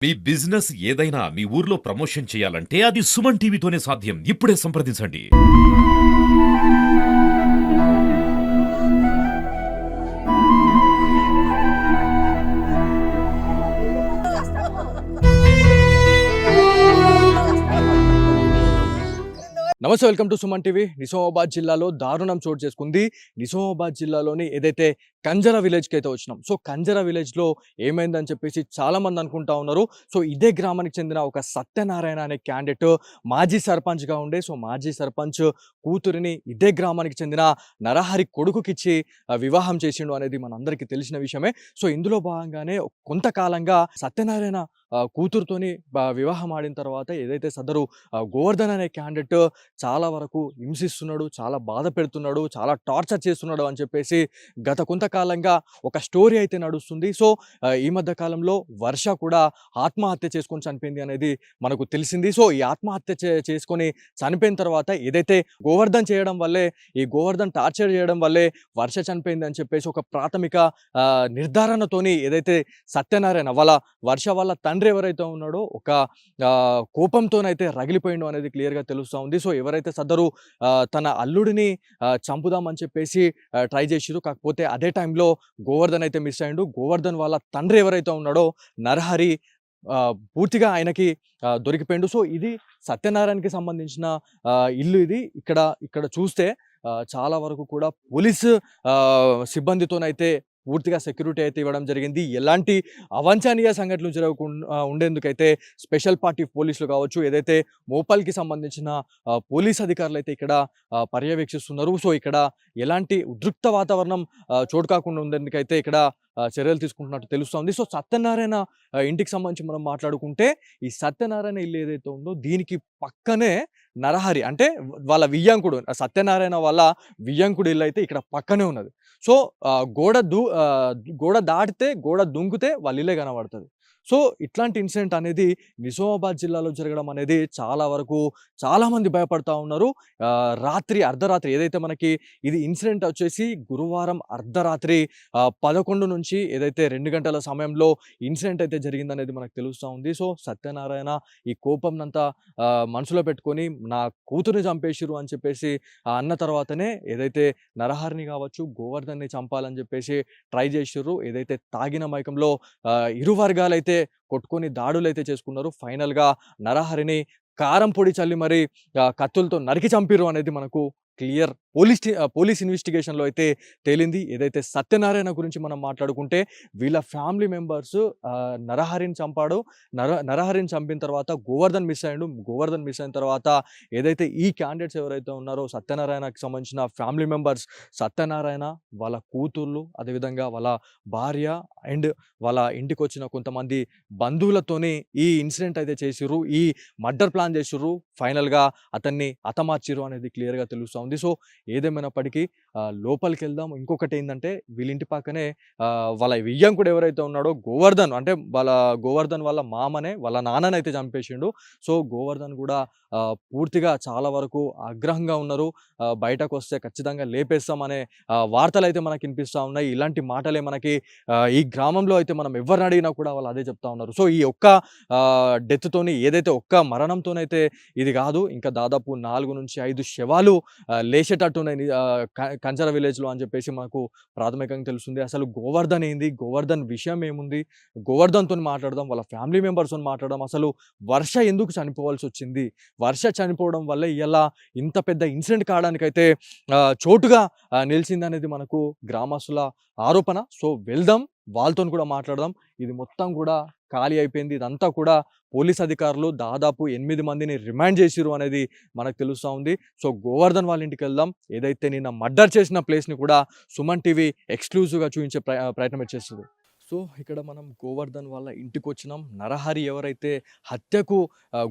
మీ business ఏదైనా మీ ఊర్లో promotion చేయాలంటే అది సుమన్ టీవీతోనే సాధ్యం. ఇప్పుడే సంప్రదించండి. నమస్తే, welcome to Suman TV. Nizamabad జిల్లాలో దారుణం చోటు చేసుకుంది. నిజామాబాద్ జిల్లాలోని ఏదైతే కంజర విలేజ్కి అయితే వచ్చినాం. సో కంజర విలేజ్లో ఏమైందని చెప్పేసి చాలామంది అనుకుంటా ఉన్నారు. సో ఇదే గ్రామానికి చెందిన ఒక సత్యనారాయణ అనే క్యాండిడేట్ మాజీ సర్పంచ్గా ఉండే, సో మాజీ సర్పంచ్ కూతురిని ఇదే గ్రామానికి చెందిన నరహరి కొడుకుకిచ్చి వివాహం చేసిండు అనేది మనందరికీ తెలిసిన విషయమే. సో ఇందులో భాగంగానే కొంతకాలంగా సత్యనారాయణ కూతురుతోని వివాహం ఆడిన తర్వాత ఏదైతే సదరు గోవర్ధన్ అనే క్యాండిడేట్ చాలా వరకు హింసిస్తున్నాడు, చాలా బాధ పెడుతున్నాడు, చాలా టార్చర్ చేస్తున్నాడు అని చెప్పేసి గత కొంతకాలంగా ఒక స్టోరీ అయితే నడుస్తుంది. సో ఈ మధ్య కాలంలో వర్ష కూడా ఆత్మహత్య చేసుకొని చనిపోయింది అనేది మనకు తెలిసింది. సో ఈ ఆత్మహత్య చేసుకొని చనిపోయిన తర్వాత ఏదైతే గోవర్ధన్ చేయడం వల్లే, ఈ గోవర్ధన్ టార్చర్ చేయడం వల్లే వర్ష చనిపోయింది అని చెప్పేసి ఒక ప్రాథమిక నిర్ధారణతోని ఏదైతే సత్యనారాయణ వర్ష వాళ్ళ తండ్రి ఎవరైతే ఉన్నాడో ఒక కోపంతోనైతే రగిలిపోయిండు అనేది క్లియర్గా తెలుస్తూ ఉంది. సో ఎవరైతే సదరు తన అల్లుడిని చంపుదామని చెప్పేసి ట్రై చేసిరు, కాకపోతే అదే టైంలో గోవర్ధన్ అయితే మిస్ అయ్యిండు. గోవర్ధన్ వాళ్ళ తండ్రి ఎవరైతే ఉన్నాడో నరహరి పూర్తిగా ఆయనకి దొరికిపోయిండు. సో ఇది సత్యనారాయణకి సంబంధించిన ఇల్లు. ఇది ఇక్కడ చూస్తే చాలా వరకు కూడా పోలీసు సిబ్బందితోనైతే పూర్తిగా సెక్యూరిటీ అయితే ఇవ్వడం జరిగింది. ఎలాంటి అవాంఛనీయ సంఘటనలు జరగకుండా ఉండేందుకైతే స్పెషల్ పార్టీ పోలీసులు కావచ్చు, ఏదైతే మోపాల్కి సంబంధించిన పోలీస్ అధికారులు అయితే ఇక్కడ పర్యవేక్షిస్తున్నారు. సో ఇక్కడ ఎలాంటి ఉద్రిక్త వాతావరణం చోటు కాకుండా ఉండేందుకైతే ఇక్కడ చర్యలు తీసుకుంటున్నట్టు తెలుస్తుంది. సో సత్యనారాయణ ఇంటికి సంబంధించి మనం మాట్లాడుకుంటే, ఈ సత్యనారాయణ ఇల్లు ఏదైతే ఉందో దీనికి పక్కనే నరహరి అంటే వాళ్ళ వియ్యంకుడు, సత్యనారాయణ వాళ్ళ వియ్యంకుడు ఇల్లు అయితే ఇక్కడ పక్కనే ఉన్నది. సో గోడ దాటితే, గోడ దుంకితే వాళ్ళ ఇల్లే కనబడుతుంది. సో ఇట్లాంటి ఇన్సిడెంట్ అనేది నిజామాబాద్ జిల్లాలో జరగడం అనేది చాలా వరకు చాలామంది భయపడతా ఉన్నారు. రాత్రి అర్ధరాత్రి ఏదైతే మనకి ఇది ఇన్సిడెంట్ వచ్చేసి గురువారం అర్ధరాత్రి 11 నుంచి ఏదైతే 2 గంటల సమయంలో ఇన్సిడెంట్ అయితే జరిగిందనేది మనకు తెలుస్తూ ఉంది. సో సత్యనారాయణ ఈ కోపంనంతా మనసులో పెట్టుకొని నా కూతుర్ని చంపేసిరు అని చెప్పేసి అన్న తర్వాతనే ఏదైతే నరహరిని కావచ్చు, గోవర్ధన్ని చంపాలని చెప్పేసి ట్రై చేసిర్రు. ఏదైతే తాగిన మైకంలో ఇరు వర్గాలైతే కొట్టుకొని దాడులైతే చేసుకున్నారు. ఫైనల్‌గా నరహరిని కారం పొడి చల్లి మరి కత్తులతో నరికి చంపిర్రు అనేది మనకు క్లియర్ పోలీస్ ఇన్వెస్టిగేషన్‌లో అయితే తేలింది. ఏదైతే సత్యనారాయణ గురించి మనం మాట్లాడుకుంటే, వీళ్ళ ఫ్యామిలీ మెంబర్స్ నరహరిని చంపాడు. నరహరిని చంపిన తర్వాత గోవర్ధన్ మిస్ అయ్యిండు. గోవర్ధన్ మిస్ అయిన తర్వాత ఏదైతే ఈ క్యాండిడేట్స్ ఎవరైతే ఉన్నారో సత్యనారాయణకి సంబంధించిన ఫ్యామిలీ మెంబర్స్, సత్యనారాయణ వాళ్ళ కూతుర్లు, అదేవిధంగా వాళ్ళ భార్య అండ్ వాళ్ళ ఇంటికి వచ్చిన కొంతమంది బంధువులతోని ఈ ఇన్సిడెంట్ అయితే చేసిర్రు. ఈ మర్డర్ ప్లాన్ చేసిర్రు. ఫైనల్‌గా అతన్ని హతమార్చిర్రు అనేది క్లియర్‌గా తెలుస్తూ ఉంది. సో ఏదేమైనప్పటికీ లోపలికి వెళ్దాం. ఇంకొకటి ఏంటంటే, వీళ్ళింటి పక్కనే వాళ్ళ వియ్యంకుడు ఎవరైతే ఉన్నాడో గోవర్ధన్, అంటే గోవర్ధన్ వాళ్ళ మామనే వాళ్ళ నాన్ననైతే చంపేసిండు. సో గోవర్ధన్ కూడా పూర్తిగా చాలా వరకు ఆగ్రహంగా ఉన్నారు. బయటకు వస్తే ఖచ్చితంగా లేపేస్తామనే వార్తలు అయితే మనకి వినిపిస్తూ ఉన్నాయి. ఇలాంటి మాటలే మనకి ఈ గ్రామంలో అయితే మనం ఎవరిని అడిగినా కూడా వాళ్ళు అదే చెప్తా ఉన్నారు. సో ఈ ఒక్క డెత్తోని, ఏదైతే ఒక్క మరణంతోనైతే ఇది కాదు, ఇంకా దాదాపు 4-5 శవాలు లేచేటట్టున్నాయి కంచర విలేజ్లో అని చెప్పేసి మనకు ప్రాథమికంగా తెలుస్తుంది. అసలు గోవర్ధన్ ఏంది, గోవర్ధన్ విషయం ఏముంది, గోవర్ధన్తో మాట్లాడదాం, వాళ్ళ ఫ్యామిలీ మెంబర్స్తో మాట్లాడదాం. అసలు వర్ష ఎందుకు చనిపోవాల్సి వచ్చింది, వర్ష చనిపోవడం వల్ల ఇలా ఇంత పెద్ద ఇన్సిడెంట్ కావడానికైతే చోటుగా నిలిచిందనేది మనకు గ్రామస్తుల ఆరోపణ. సో వెళ్దాం, వాళ్ళతో కూడా మాట్లాడదాం. ఇది మొత్తం కూడా ఖాళీ అయిపోయింది. ఇదంతా కూడా పోలీస్ అధికారులు దాదాపు 8 మందిని రిమాండ్ చేసిరు అనేది మనకు తెలుస్తూ ఉంది. సో గోవర్ధన్ వాళ్ళ ఇంటికి వెళ్దాం. ఏదైతే నిన్న మర్డర్ చేసిన ప్లేస్ని కూడా సుమన్ టీవీ ఎక్స్క్లూజివ్గా చూపించే ప్రయత్నం చేస్తుంది. సో ఇక్కడ మనం గోవర్ధన్ వాళ్ళ ఇంటికి వచ్చినాం. నరహరి ఎవరైతే హత్యకు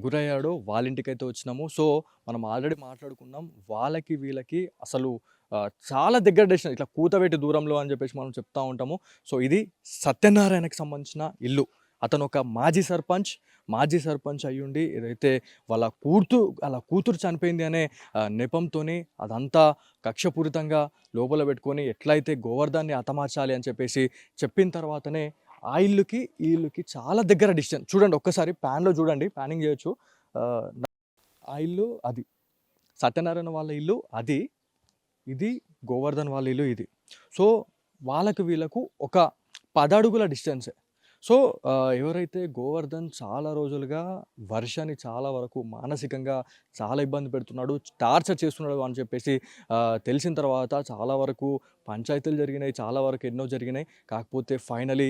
గురయ్యాడో వాళ్ళ ఇంటికైతే వచ్చినాము. సో మనం ఆల్రెడీ మాట్లాడుకున్నాం, వాళ్ళకి వీళ్ళకి అసలు చాలా దగ్గర డెస్టినేషన్, ఇట్లా కూతవేటి దూరంలో అని చెప్పేసి మనం చెప్తా ఉంటాము. సో ఇది సత్యనారాయణకి సంబంధించిన ఇల్లు. అతను ఒక మాజీ సర్పంచ్ అయ్యుండి ఏదైతే వాళ్ళ కూతురు చనిపోయింది అనే నెపంతోని అదంతా కక్షపూరితంగా లోపల పెట్టుకొని ఎట్లయితే గోవర్ధన్ని హతమార్చాలి అని చెప్పేసి చెప్పిన తర్వాతనే ఆ ఇల్లుకి ఈ ఇల్లుకి చాలా దగ్గర డిస్టెన్స్. చూడండి ఒక్కసారి ప్యాన్లో చూడండి, ప్యానింగ్ చేయొచ్చు. ఆ ఇల్లు అది, సత్యనారాయణ వాళ్ళ ఇల్లు అది, ఇది గోవర్ధన్ వాళ్ళ ఇల్లు ఇది. సో వాళ్ళకి వీళ్ళకు ఒక 10 అడుగుల డిస్టెన్సే. సో ఎవరైతే గోవర్ధన్ చాలా రోజులుగా వర్షని చాలా వరకు మానసికంగా చాలా ఇబ్బంది పెడుతున్నాడు, టార్చర్ చేస్తున్నాడు అని చెప్పేసి తెలిసిన తర్వాత చాలా వరకు పంచాయతీలు జరిగినాయి, చాలా వరకు ఎన్నో జరిగినాయి. కాకపోతే ఫైనలీ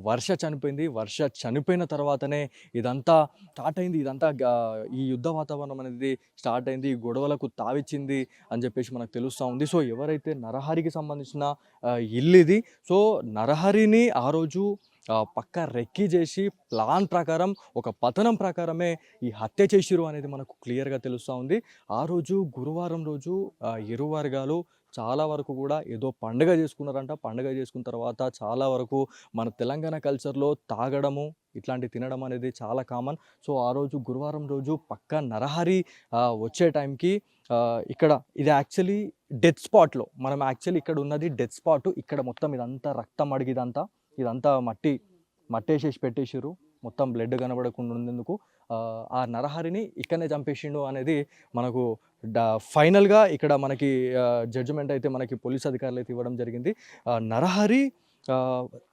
వర్ష చనిపోయింది. వర్ష చనిపోయిన తర్వాతనే ఇదంతా స్టార్ట్ అయింది. ఇదంతా ఈ యుద్ధ వాతావరణం అనేది స్టార్ట్ అయింది. ఈ గొడవలకు తావిచ్చింది అని చెప్పేసి మనకు తెలుస్తూ ఉంది. సో ఎవరైతే నరహరికి సంబంధించిన ఇల్లు ఇది. సో నరహరిని ఆ రోజు పక్కా రెక్కీ చేసి ప్లాన్ ప్రకారం, ఒక పథనం ప్రకారమే ఈ హత్య చేసిరు అనేది మనకు క్లియర్గా తెలుస్తూ ఉంది. ఆ రోజు గురువారం రోజు ఇరు వర్గాలు చాలా వరకు కూడా ఏదో పండుగ చేసుకున్నారంట. పండుగ చేసుకున్న తర్వాత చాలా వరకు మన తెలంగాణ కల్చర్లో తాగడము, ఇట్లాంటి తినడం అనేది చాలా కామన్. సో ఆ రోజు గురువారం రోజు పక్కా నరహరి వచ్చే టైంకి ఇక్కడ ఇది యాక్చువల్లీ డెత్ స్పాట్లో, మనం యాక్చువల్లీ ఇక్కడ ఉన్నది డెత్ స్పాట్. ఇక్కడ మొత్తం ఇదంతా రక్తం అడిగి ఇదంతా మట్టేసేసి పెట్టేసిర్రు, మొత్తం బ్లడ్ కనబడకుండా ఉండేందుకు. ఆ నరహరిని ఇక్కడనే చంపేసిండు అనేది మనకు ఫైనల్గా ఇక్కడ మనకి జడ్జిమెంట్ అయితే మనకి పోలీస్ అధికారులు అయితే ఇవ్వడం జరిగింది. నరహరి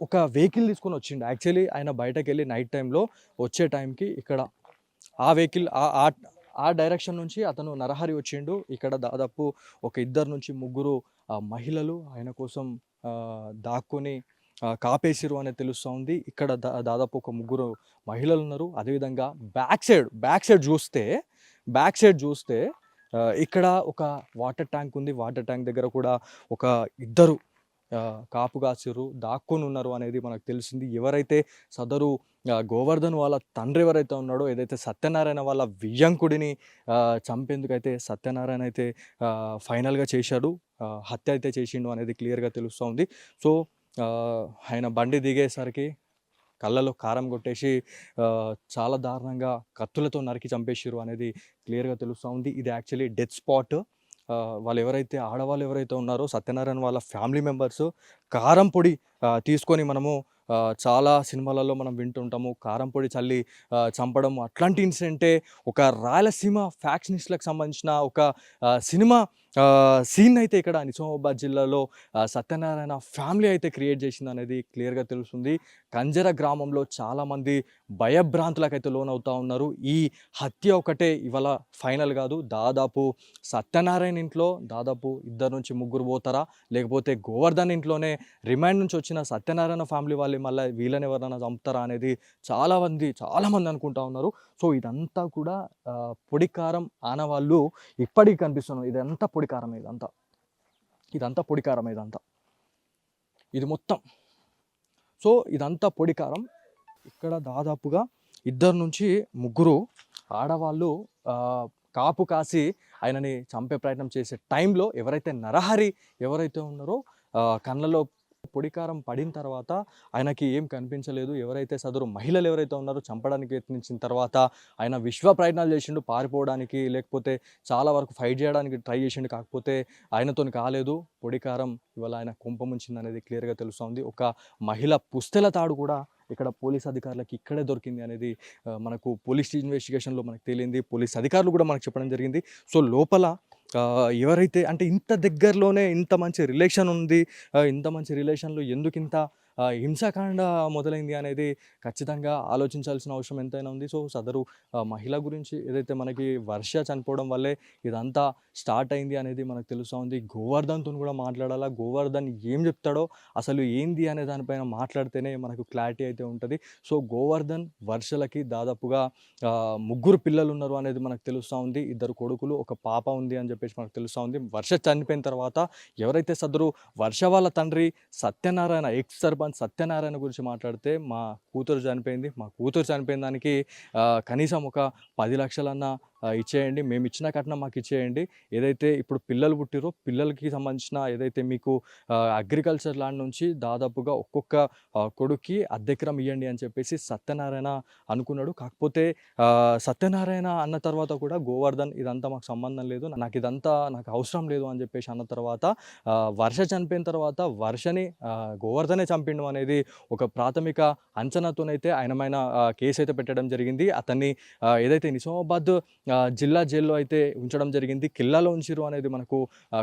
ఒక వెహికల్ తీసుకొని వచ్చిండు. యాక్చువల్లీ ఆయన బయటకు వెళ్ళి నైట్ టైంలో వచ్చే టైంకి ఇక్కడ ఆ వెహికల్ ఆ డైరెక్షన్ నుంచి అతను నరహరి వచ్చిండు. ఇక్కడ దాదాపు ఒక 2 నుంచి 3 మహిళలు ఆయన కోసం దాక్కొని కాపేసిరు అనేది తెలుస్తూ ఉంది. ఇక్కడ దాదాపు ఒక 3 మహిళలు ఉన్నారు. అదేవిధంగా బ్యాక్ సైడ్ చూస్తే ఇక్కడ ఒక వాటర్ ట్యాంక్ ఉంది. వాటర్ ట్యాంక్ దగ్గర కూడా ఒక 2 కాపు కాసిర్రు, దాక్కొని ఉన్నారు అనేది మనకు తెలిసింది. ఎవరైతే సదరు గోవర్ధన్ వాళ్ళ తండ్రి ఎవరైతే ఉన్నాడో, ఏదైతే సత్యనారాయణ వాళ్ళ వియ్యంకుడిని చంపేందుకైతే సత్యనారాయణ అయితే ఫైనల్గా చేశాడు, హత్య అయితే చేసిండు అనేది క్లియర్గా తెలుస్తూ ఉంది. సో ఆయన బండి దిగేసరికి కళ్ళలో కారం కొట్టేసి చాలా దారుణంగా కత్తులతో నరికి చంపేసిరు అనేది క్లియర్గా తెలుస్తూ ఉంది. ఇది యాక్చువల్లీ డెత్ స్పాట్. వాళ్ళు ఎవరైతే ఆడవాళ్ళు ఎవరైతే ఉన్నారో సత్యనారాయణ వాళ్ళ ఫ్యామిలీ మెంబర్స్ కారం పొడి తీసుకొని, మనము చాలా సినిమాలలో మనం వింటుంటాము కారం పొడి చల్లి చంపడం, అట్లాంటి ఇన్సిడెంటే ఒక రాయలసీమ ఫ్యాక్షనిస్ట్లకు సంబంధించిన ఒక సినిమా సీన్ అయితే ఇక్కడ నిజామాబాద్ జిల్లాలో సత్యనారాయణ ఫ్యామిలీ అయితే క్రియేట్ చేసింది అనేది క్లియర్గా తెలుస్తుంది. కంజర గ్రామంలో చాలామంది భయభ్రాంతులకైతే లోనవుతూ ఉన్నారు. ఈ హత్య ఒకటే ఇవాళ ఫైనల్ కాదు. దాదాపు సత్యనారాయణ ఇంట్లో దాదాపు 2 నుంచి 3 పోతారా, లేకపోతే గోవర్ధన్ ఇంట్లోనే రిమాండ్ నుంచి వచ్చిన సత్యనారాయణ ఫ్యామిలీ వాళ్ళు మళ్ళీ వీళ్ళని ఎవరైనా చంపుతారా అనేది చాలామంది అనుకుంటా ఉన్నారు. సో ఇదంతా కూడా పొడికారం ఆనవాళ్ళు ఇప్పటికీ కనిపిస్తున్నారు. ఇదంతా పొడికారం, ఇదంతా పొడికారం, ఇది మొత్తం. సో ఇదంతా పొడికారం. ఇక్కడ దాదాపుగా 2 నుంచి 3 ఆడవాళ్ళు కాపు కాసి ఆయనని చంపే ప్రయత్నం చేసే టైంలో ఎవరైతే నరహరి ఎవరైతే ఉన్నారో కళ్ళలో పొడికారం పడిన తర్వాత ఆయనకి ఏం కనిపించలేదు. ఎవరైతే సదరు మహిళలు ఎవరైతే ఉన్నారో చంపడానికి యత్నించిన తర్వాత ఆయన విశ్వ ప్రయత్నాలు చేసిండు పారిపోవడానికి, లేకపోతే చాలా వరకు ఫైట్ చేయడానికి ట్రై చేసిండు. కాకపోతే ఆయనతో కాలేదు. పొడికారం ఇవాళ ఆయన కుంపముంచింది అనేది క్లియర్గా తెలుస్తుంది. ఒక మహిళ పుస్తెల తాడు కూడా ఇక్కడ పోలీస్ అధికారులకి ఇక్కడే దొరికింది అనేది మనకు పోలీస్ ఇన్వెస్టిగేషన్లో మనకు తేలింది. పోలీస్ అధికారులు కూడా మనకు చెప్పడం జరిగింది. సో లోపల ఎవరైతే అంటే ఇంత దగ్గరలోనే ఇంత మంచి రిలేషన్ ఉంది, ఇంత మంచి రిలేషన్లో ఎందుకింత హింసాకాండ మొదలైంది అనేది ఖచ్చితంగా ఆలోచించాల్సిన అవసరం ఎంతైనా ఉంది. సో సదరు మహిళ గురించి ఏదైతే మనకి వర్ష చనిపోవడం వల్లే ఇదంతా స్టార్ట్ అయింది అనేది మనకు తెలుస్తూ ఉంది. గోవర్ధన్తో కూడా మాట్లాడాలా, గోవర్ధన్ ఏం చెప్తాడో అసలు ఏంది అనే దానిపైన మాట్లాడితేనే మనకు క్లారిటీ అయితే ఉంటుంది. సో గోవర్ధన్ వర్షలకి దాదాపుగా 3 పిల్లలు ఉన్నారు అనేది మనకు తెలుస్తూ ఉంది. 2 కొడుకులు, ఒక పాప ఉంది అని చెప్పేసి మనకు తెలుస్తూ ఉంది. వర్ష చనిపోయిన తర్వాత ఎవరైతే సదరు వర్ష వాళ్ళ తండ్రి సత్యనారాయణ ఎక్స్ సర్పంచ్ సత్యనారాయణ గురించి మాట్లాడితే, మా కూతురు చనిపోయింది దానికి కనీసం ఒక 10 లక్షలన్నా ఇచ్చేయండి, మేము ఇచ్చిన కట్నం మాకు ఇచ్చేయండి. ఏదైతే ఇప్పుడు పిల్లలు పుట్టిరో పిల్లలకి సంబంధించిన ఏదైతే మీకు అగ్రికల్చర్ ల్యాండ్ నుంచి దాదాపుగా ఒక్కొక్క కొడుక్కి అద్దెకరం ఇవ్వండి అని చెప్పేసి సత్యనారాయణ అనుకున్నాడు. కాకపోతే సత్యనారాయణ అన్న తర్వాత కూడా గోవర్ధన్ ఇదంతా మాకు సంబంధం లేదు, నాకు అవసరం లేదు అని చెప్పేసి అన్న తర్వాత వర్ష చనిపోయిన తర్వాత వర్షని గోవర్ధనే చంపిండు అనేది ఒక ప్రాథమిక అంచనాతోనైతే ఆయనమైన కేసు అయితే పెట్టడం జరిగింది. అతన్ని ఏదైతే నిజామాబాద్ జిల్లా జైల్లో అయితే ఉంచడం జరిగింది, కిల్లాలో ఉంచిరు అనేది మనకు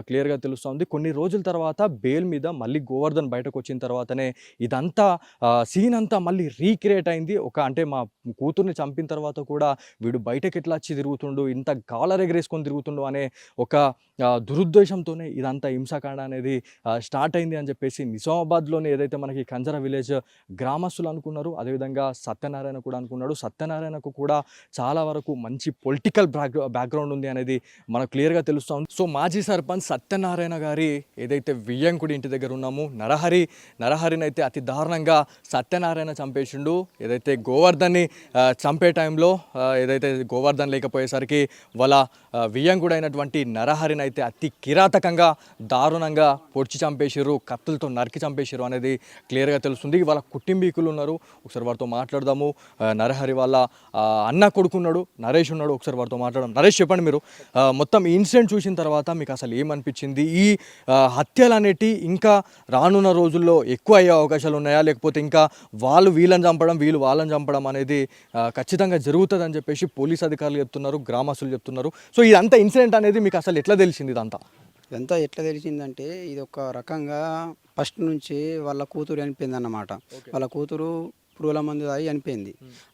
క్లియర్గా తెలుస్తుంది. కొన్ని రోజుల తర్వాత బెయిల్ మీద మళ్ళీ గోవర్ధన్ బయటకు వచ్చిన తర్వాతనే ఇదంతా సీన్ అంతా మళ్ళీ రీక్రియేట్ అయింది. అంటే మా కూతుర్ని చంపిన తర్వాత కూడా వీడు బయటకు ఎట్లా వచ్చి తిరుగుతుండు, ఇంత కాలర్ ఎగరేసుకొని తిరుగుతుండు అనే ఒక దురుద్దేశంతోనే ఇదంతా హింసాకాండ అనేది స్టార్ట్ అయింది అని చెప్పేసి నిజామాబాద్లోనే ఏదైతే మనకి కంజర విలేజ్ గ్రామస్తులు అనుకున్నారు, అదేవిధంగా సత్యనారాయణ కూడా అనుకున్నాడు. సత్యనారాయణకు కూడా చాలా వరకు మంచి పొలిటికల్ బ్యాక్గ్రౌండ్ ఉంది అనేది మనకు క్లియర్గా తెలుస్తుంది. సో మాజీ సర్పంచ్ సత్యనారాయణ గారి ఏదైతే వియ్యంకుడి ఇంటి దగ్గర ఉన్నాము, నరహరిని అయితే అతి దారుణంగా సత్యనారాయణ చంపేసిండు. ఏదైతే గోవర్ధన్ని చంపే టైంలో ఏదైతే గోవర్ధన్ లేకపోయేసరికి వాళ్ళ వియ్యంకుడు అయినటువంటి నరహరిని అయితే అతి కిరాతకంగా దారుణంగా పొడిచి చంపేసారు, కత్తులతో నరికి చంపేసారు అనేది క్లియర్గా తెలుస్తుంది. వాళ్ళ కుటుంబీకులు ఉన్నారు, ఒకసారి వారితో మాట్లాడదాము. నరహరి వాళ్ళ అన్న కొడుకున్నాడు, నరేష్ ఉన్నాడు, ఒకసారి వారితో మాట్లాడదాం. నరేష్, చెప్పండి, మీరు మొత్తం ఈ ఇన్సిడెంట్ చూసిన తర్వాత మీకు అసలు ఏమనిపించింది? ఈ హత్యలు అనేటి ఇంకా రానున్న రోజుల్లో ఎక్కువ అయ్యే అవకాశాలు ఉన్నాయా, లేకపోతే ఇంకా వాళ్ళు వీళ్ళని చంపడం వీళ్ళు వాళ్ళని చంపడం అనేది ఖచ్చితంగా జరుగుతుందని చెప్పేసి పోలీస్ అధికారులు చెప్తున్నారు, గ్రామస్తులు చెప్తున్నారు. సో ఇదంతా ఇన్సిడెంట్ అనేది మీకు అసలు ఎట్లా తెలిసింది? ఇదంతా ఎట్లా తెలిసిందంటే ఇది ఒక రకంగా ఫస్ట్ నుంచి వాళ్ళ కూతురు చనిపోయింది అన్నమాట. వాళ్ళ కూతురు పురుగుల మందు తాగి చనిపోయింది.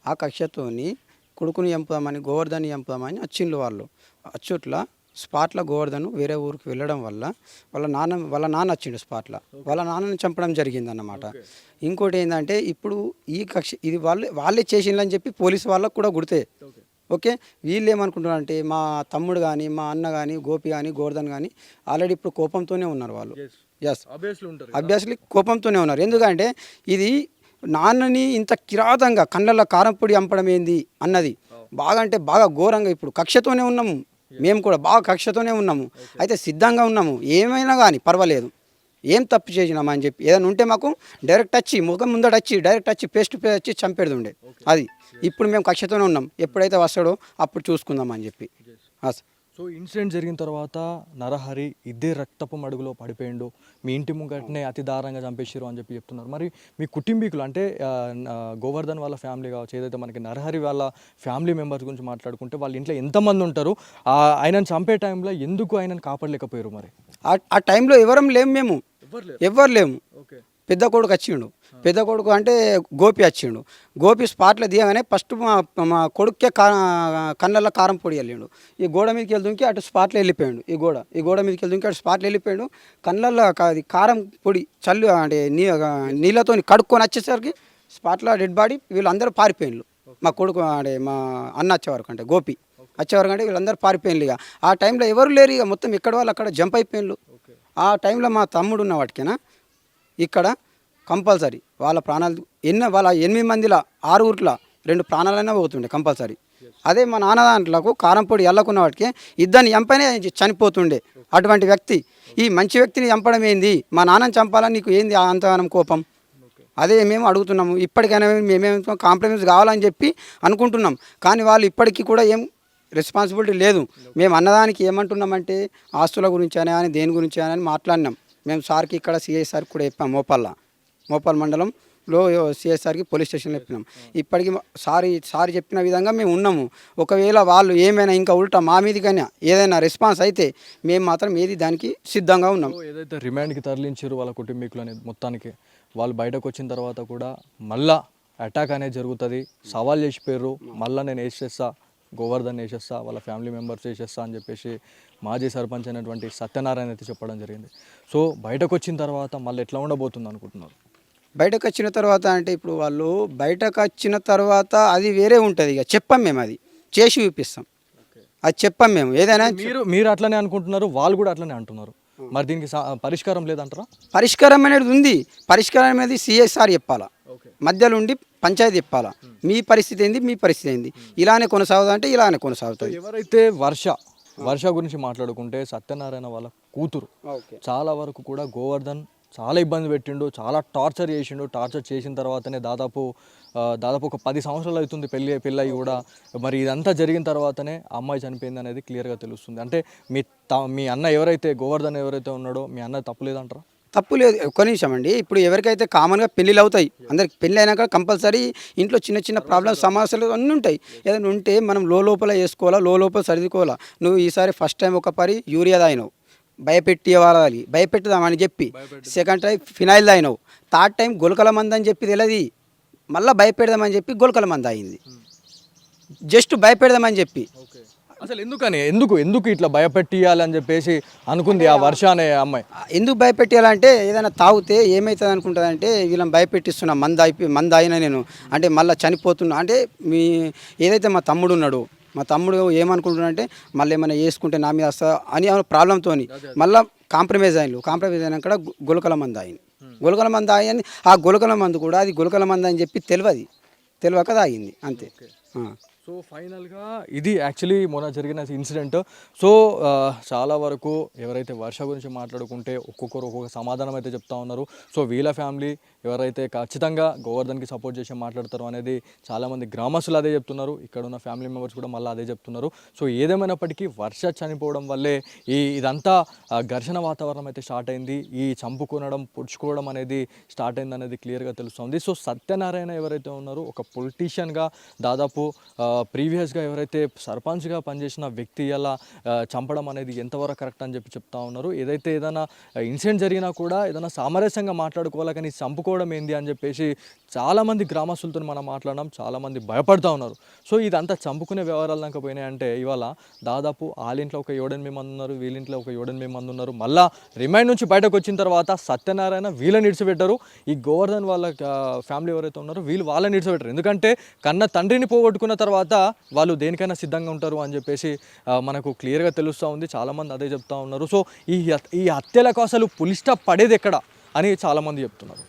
ఆ కక్షతోని కొడుకుని చంపుదామని, గోవర్ధన్ని చంపుదామని వచ్చిండ్రు వాళ్ళు. అచ్చుట్లా స్పాట్లో గోవర్ధన్ వేరే ఊరికి వెళ్ళడం వల్ల వాళ్ళ నాన్న వచ్చిండు స్పాట్లో. వాళ్ళ నాన్నని చంపడం జరిగిందన్నమాట. ఇంకోటి ఏంటంటే ఇప్పుడు ఈ కక్ష ఇది వాళ్ళే చేసిండ్రని చెప్పి పోలీసు వాళ్ళకు కూడా గుర్తే. ఓకే, వీళ్ళు ఏమనుకుంటున్నారు అంటే మా తమ్ముడు కానీ, మా అన్న కానీ, గోపి కానీ, గోవర్ధన్ కానీ ఆల్రెడీ ఇప్పుడు కోపంతోనే ఉన్నారు వాళ్ళు. ఎస్, అబ్వియస్లీ కోపంతోనే ఉన్నారు. ఎందుకంటే ఇది నాన్నని ఇంత కిరాతంగా కళ్ళల్లో కారం పొడి చంపడం ఏంది అన్నది బాగా అంటే బాగా ఘోరంగా. ఇప్పుడు కక్షతోనే ఉన్నాము, మేము కూడా బాగా కక్షతోనే ఉన్నాము, అయితే సిద్ధంగా ఉన్నాము. ఏమైనా కానీ పర్వాలేదు, ఏం తప్పు చేసినామని చెప్పి ఏదైనా ఉంటే మాకు డైరెక్ట్ వచ్చి ముఖం ముందట వచ్చి డైరెక్ట్ వచ్చి ఫేస్ టు ఫేస్ వచ్చి చంపేది ఉండే. అది ఇప్పుడు మేము కక్షతోనే ఉన్నాం, ఎప్పుడైతే వస్తాడో అప్పుడు చూసుకుందామని చెప్పి. సో ఇన్సిడెంట్ జరిగిన తర్వాత నరహరి ఇదే రక్తపు మడుగులో పడిపోయిండు, మీ ఇంటి ముంగటనే అతి దారుణంగా చంపేసారు అని చెప్పి చెప్తున్నారు. మరి మీ కుటుంబీకులు అంటే గోవర్ధన్ వాళ్ళ ఫ్యామిలీ కావచ్చు, ఏదైతే మనకి నరహరి వాళ్ళ ఫ్యామిలీ మెంబర్స్ గురించి మాట్లాడుకుంటే వాళ్ళ ఇంట్లో ఎంతమంది ఉంటారు, ఆయనను చంపే టైంలో ఎందుకు ఆయనను కాపాడలేకపోయారు? మరి ఆ టైంలో ఎవరం లేము, మేము ఎవ్వరు లేము. పెద్ద కొడుకు వచ్చిండు, పెద్ద కొడుకు అంటే గోపి వచ్చిండు. గోపి స్పాట్లో దిగగానే ఫస్ట్ మా కొడుకే కళ్ళల్లో కారం పొడి వెళ్ళిండు. ఈ గోడ మీదకి వెళ్తుంకి అటు స్పాట్లో వెళ్ళిపోయాడు. ఈ గోడ మీదకి వెళ్తుంకి అటు స్పాట్లో వెళ్ళిపోయాడు. కళ్ళల్లో కారం పొడి చల్లు అంటే నీళ్ళతో కడుక్కొని వచ్చేసరికి స్పాట్లో డెడ్ బాడీ. వీళ్ళందరూ పారిపోయిండ్రు. మా కొడుకు అంటే మా అన్న వచ్చేవరకు అంటే గోపి వచ్చేవరకు అంటే వీళ్ళందరూ పారిపోయిండ్రు. ఇక ఆ టైంలో ఎవరు లేరు, ఇక మొత్తం ఎక్కడ వాళ్ళు అక్కడ జంప్ అయిపోయిండ్రు. ఆ టైంలో మా తమ్ముడు ఉన్న వాటికైనా ఇక్కడ కంపల్సరీ వాళ్ళ ప్రాణాలు వాళ్ళ 8 మందిలో 6 2 ప్రాణాలైనా పోతుండే కంపల్సరీ. అదే మా నాన్న దాంట్లకు కారం పొడి ఎల్లకున్న వాటికి ఇద్దరిని చంపనే చనిపోతుండే. అటువంటి వ్యక్తి ఈ మంచి వ్యక్తిని చంపడం ఏంది, మా నాన్నని చంపాలని నీకు ఏంది అంతగానం కోపం? అదే మేము అడుగుతున్నాము. ఇప్పటికైనా మేమేమో కాంప్రమైజ్ కావాలని చెప్పి అనుకుంటున్నాం, కానీ వాళ్ళు ఇప్పటికీ కూడా ఏం రెస్పాన్సిబిలిటీ లేదు. మేము అన్నదానికి ఏమంటున్నామంటే ఆస్తుల గురించి అని దేని గురించి అని మాట్లాడినాం. మేము సార్కి ఇక్కడ సిఐ సార్కి కూడా చెప్పాం, మోపాల్ మండలంలో సిఐ సార్కి పోలీస్ స్టేషన్లో చెప్పినాం. ఇప్పటికీ సారీ చెప్పిన విధంగా మేము ఉన్నాము. ఒకవేళ వాళ్ళు ఏమైనా ఇంకా ఉల్టా మా మీదకైనా ఏదైనా రెస్పాన్స్ అయితే మేము మాత్రం ఏది దానికి సిద్ధంగా ఉన్నాం. ఏదైతే రిమాండ్కి తరలించారు వాళ్ళ కుటుంబీకులు అనేది మొత్తానికి వాళ్ళు బయటకు వచ్చిన తర్వాత కూడా మళ్ళా అటాక్ అనేది జరుగుతుంది, సవాల్ చేసిపోయారు, మళ్ళీ నేను వేసేస్తా, గోవర్ధన్ వేసేస్తా, వాళ్ళ ఫ్యామిలీ మెంబర్స్ వేసేస్తా అని చెప్పేసి మాజీ సర్పంచ్ అయినటువంటి సత్యనారాయణ అయితే చెప్పడం జరిగింది. సో బయటకు వచ్చిన తర్వాత మళ్ళీ ఎట్లా ఉండబోతుంది అనుకుంటున్నారు? బయటకు వచ్చిన తర్వాత అంటే ఇప్పుడు వాళ్ళు బయటకు వచ్చిన తర్వాత అది వేరే ఉంటుంది. ఇక చెప్పాం మేము, అది చేసి చూపిస్తాం, అది చెప్పాం మేము. ఏదైనా మీరు అట్లనే అనుకుంటున్నారు, వాళ్ళు కూడా అట్లనే అంటున్నారు. మరి దీనికి పరిష్కారం లేదంటారా? పరిష్కారం అనేది ఉంది. పరిష్కారం అనేది సిఎస్ఆర్ చెప్పాలా, మధ్యలో ఉండి పంచాయతీ చెప్పాలా మీ పరిస్థితి ఏంది మీ పరిస్థితి ఏంది ఇలానే కొనసాగుతా అంటే ఇలానే కొనసాగుతుంది. ఎవరైతే వర్ష గురించి మాట్లాడుకుంటే సత్యనారాయణ వాళ్ళ కూతురు ఓకే చాలా వరకు కూడా గోవర్ధన్ చాలా ఇబ్బంది పెట్టిండు, చాలా టార్చర్ చేసిండు. టార్చర్ చేసిన తర్వాతనే దాదాపు ఒక 10 సంవత్సరాలు అవుతుంది పెళ్ళయి కూడా. మరి ఇదంతా జరిగిన తర్వాతనే ఆ అమ్మాయి చనిపోయింది అనేది క్లియర్గా తెలుస్తుంది. అంటే మీ అన్న ఎవరైతే గోవర్ధన్ ఎవరైతే ఉన్నాడో మీ అన్న తప్పు లేదంటారా? తప్పు లేదు. ఒక్క నిమిషం అండి, ఇప్పుడు ఎవరికైతే కామన్గా పెళ్ళిళ్ళు అవుతాయి, అందరికి పెళ్ళి అయినాక కంపల్సరీ ఇంట్లో చిన్న చిన్న ప్రాబ్లమ్స్ సమస్యలు అన్నీ ఉంటాయి. ఏదైనా ఉంటే మనం లోపల వేసుకోవాలా, లోపల సర్దుకోవాలా. నువ్వు ఈసారి ఫస్ట్ టైం ఒక పరి యూరియా తాగినావు, భయపెట్టుదామని చెప్పి, సెకండ్ టైం ఫినాయిల్ తాగినావు, థర్డ్ టైం గొలకల మంది అని చెప్పి తెలియదు, మళ్ళీ భయపెడదామని చెప్పి గొలకల మంది అయింది. జస్ట్ భయపెడదామని చెప్పి. అసలు ఎందుకు ఇట్లా భయపెట్టియాలని చెప్పేసి అనుకుంది ఆ వర్ష అనే అమ్మాయి? ఎందుకు భయపెట్టాలంటే ఏదైనా తాగితే ఏమవుతుంది అనుకుంటుందంటే వీళ్ళని భయపెట్టిస్తున్నా, మంది అయినా నేను అంటే మళ్ళీ చనిపోతున్నా అంటే ఏదైతే మా తమ్ముడు ఉన్నాడు, మా తమ్ముడు ఏమనుకుంటున్నాడంటే మళ్ళీ ఏమైనా వేసుకుంటే నా మీద వస్తా అని ప్రాబ్లంతో మళ్ళీ కాంప్రమైజ్ అయినాక గొలకల మంది అయింది. ఆ గొలకల మందు కూడా అది గొలకల మంది అని చెప్పి తెలియక తాగింది అంతే. సో ఫైనల్గా ఇది యాక్చువల్లీ మొన్న జరిగిన ఇన్సిడెంట్. సో చాలా వరకు ఎవరైతే వర్ష గురించి మాట్లాడుకుంటే ఒక్కొక్కరు ఒక్కొక్క సమాధానం అయితే చెప్తా ఉన్నారు. సో వీళ్ళ ఫ్యామిలీ ఎవరైతే ఖచ్చితంగా గోవర్ధన్కి సపోర్ట్ చేసి మాట్లాడతారో అనేది చాలామంది గ్రామస్తులు అదే చెప్తున్నారు. ఇక్కడ ఉన్న ఫ్యామిలీ మెంబర్స్ కూడా మళ్ళీ అదే చెప్తున్నారు. సో ఏదేమైనప్పటికీ వర్ష చనిపోవడం వల్లే ఇదంతా ఘర్షణ వాతావరణం అయితే స్టార్ట్ అయింది. ఈ చంపుకొనడం పొడుచుకోవడం అనేది స్టార్ట్ అయింది అనేది క్లియర్గా తెలుస్తుంది. సో సత్యనారాయణ ఎవరైతే ఉన్నారో ఒక పొలిటీషియన్గా దాదాపు ప్రీవియస్గా ఎవరైతే సర్పంచ్గా పనిచేసిన వ్యక్తి అలా చంపడం అనేది ఎంతవరకు కరెక్ట్ అని చెప్పి చెప్తా ఉన్నారు. ఏదైతే ఏదైనా ఇన్సిడెంట్ జరిగినా కూడా ఏదైనా సామరస్యంగా మాట్లాడుకోవాలి, కానీ చంపుకోవడం ఏంది అని చెప్పేసి చాలామంది గ్రామస్తులతో మనం మాట్లాడడం, చాలామంది భయపడుతూ ఉన్నారు. సో ఇదంతా చంపుకునే వ్యవహారాలు దాకా పోయినాయంటే ఇవాళ దాదాపు వాళ్ళింట్లో ఒక 7-8 మంది ఉన్నారు, వీళ్ళింట్లో ఒక 7-8 మంది ఉన్నారు. మళ్ళీ రిమైండ్ నుంచి బయటకు వచ్చిన తర్వాత సత్యనారాయణ వీళ్ళని ఇడిచిపెట్టారు, ఈ గోవర్ధన్ వాళ్ళ ఫ్యామిలీ ఎవరైతే ఉన్నారో వీళ్ళు వాళ్ళని ఇడిచిపెట్టారు. ఎందుకంటే కన్న తండ్రిని పోగొట్టుకున్న తర్వాత వాళ్ళు దేనికైనా సిద్ధంగా ఉంటారు అని చెప్పేసి మనకు క్లియర్గా తెలుస్తూ ఉంది. చాలామంది అదే చెప్తా ఉన్నారు. సో ఈ హత్యలకు అసలు పులి స్టాప్ పడేది ఎక్కడ అని చాలామంది చెప్తున్నారు.